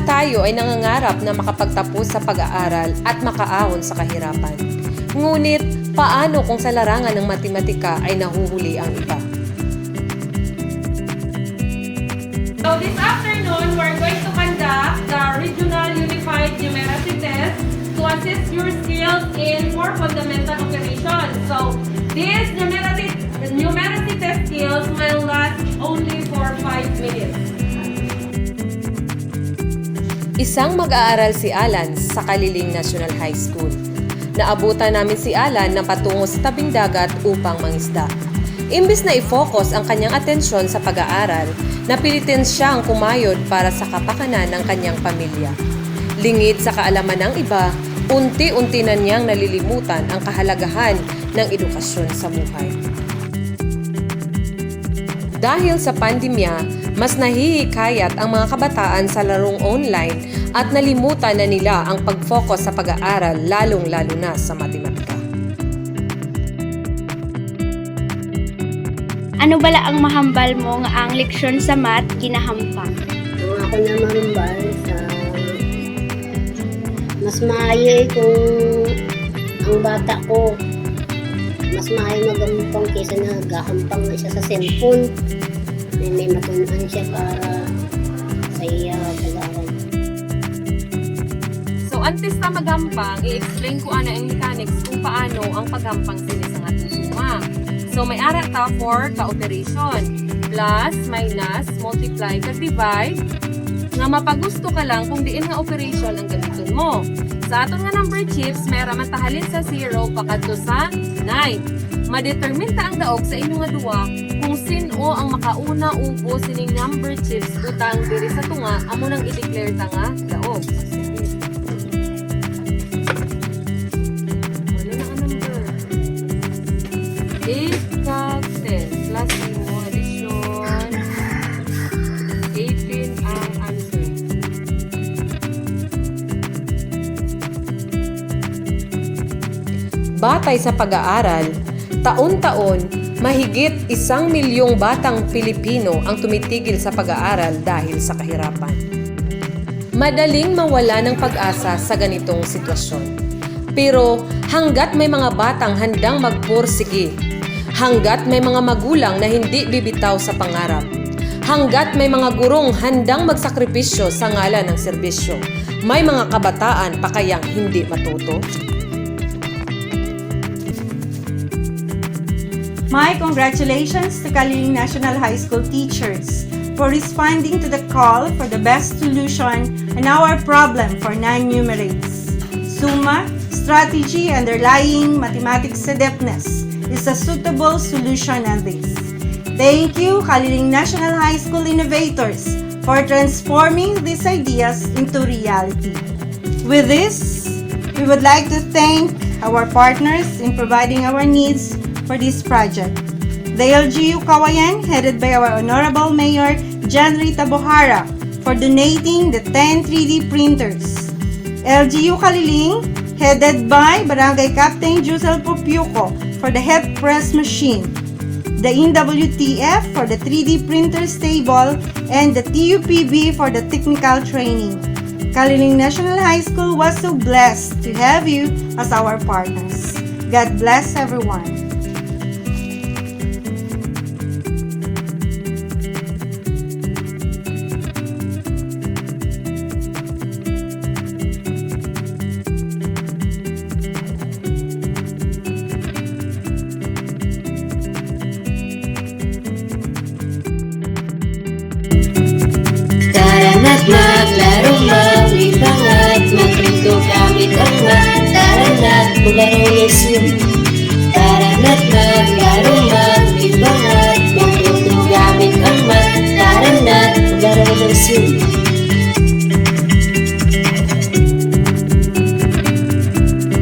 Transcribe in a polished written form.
Lahat tayo ay nangangarap na makapagtapos sa pag-aaral at makaahon sa kahirapan. Ngunit, paano kung sa larangan ng matematika ay nahuhuli ang iba? So this afternoon, we're going to conduct the Regional Unified Numeracy Test to assess your skills in 4 fundamental operations. So these numeracy test skills will last only for 5 minutes. Isang mag-aaral si Alan sa Kaliling National High School. Naabutan namin si Alan na patungo sa tabing dagat upang mangisda. Imbis na i-focus ang kanyang atensyon sa pag-aaral, napilitin siyang kumayod para sa kapakanan ng kanyang pamilya. Lingid sa kaalaman ng iba, unti-unti na niyang nalilimutan ang kahalagahan ng edukasyon sa buhay. Dahil sa pandemya, mas nahihikayat ang mga kabataan sa larong online at nalimutan na nila ang pag-focus sa pag-aaral lalong-lalo na sa matematika. Ano bala ang mahambal mo nga ang leksyon sa math ginahampang? Kung ako na mahambal sa mas maayo kung ang bata ko mas maayo magampang kaysa nagahampang na siya sa cellphone. May matunan siya para sa iya pag-aaral. So, antes na magampang, i-explain ko ana ang mechanics kung paano ang paghampang sila sa ating suma. So, may ara ta for ka-operation. Plus, minus, multiply, ka-divide. Nga mapagusto ka lang kung diin nga operation ang gamiton mo. Sa aton nga number chips, may raman tahalin sa 0 pakadto sa 9. Madetermine ta ang daog sa inyong nga duwa kung sino ang makauna ubo sining number chips utang diri sa tunga amo nang i-declare ta nga daog. Ano na ang number? 8 kag 10 plus imo addition 18 ang answer. Batay sa pag-aaral, taon-taon, mahigit 1 milyong batang Pilipino ang tumitigil sa pag-aaral dahil sa kahirapan. Madaling mawala ng pag-asa sa ganitong sitwasyon. Pero hanggat may mga batang handang magpursige, hanggat may mga magulang na hindi bibitaw sa pangarap, hanggat may mga gurong handang magsakripisyo sa ngalan ng serbisyo, may mga kabataan pa kayang hindi matuto? My congratulations to Kaliling National High School teachers for responding to the call for the best solution on our problem for 9 numerates. Summa, strategy underlying mathematics adeptness is a suitable solution on this. Thank you, Kaliling National High School innovators, for transforming these ideas into reality. With this, we would like to thank our partners in providing our needs for this project. The LGU Kawayan, headed by our Honorable Mayor Jan Rita Bohara, for donating the 10 3D printers. LGU Kaliling, headed by Barangay Captain Jusel Pupiuco, for the head press machine. The NWTF for the 3D printers table, and the TUPB for the technical training. Kaliling National High School was so blessed to have you as our partners. God bless everyone. Tara na't maglaro, maglibang at magpinto gamit ang mat. Tara na't maglaro ng swim. Tara na't maglaro, maglibang at magpinto gamit ang mat. Tara na't maglaro ng swim.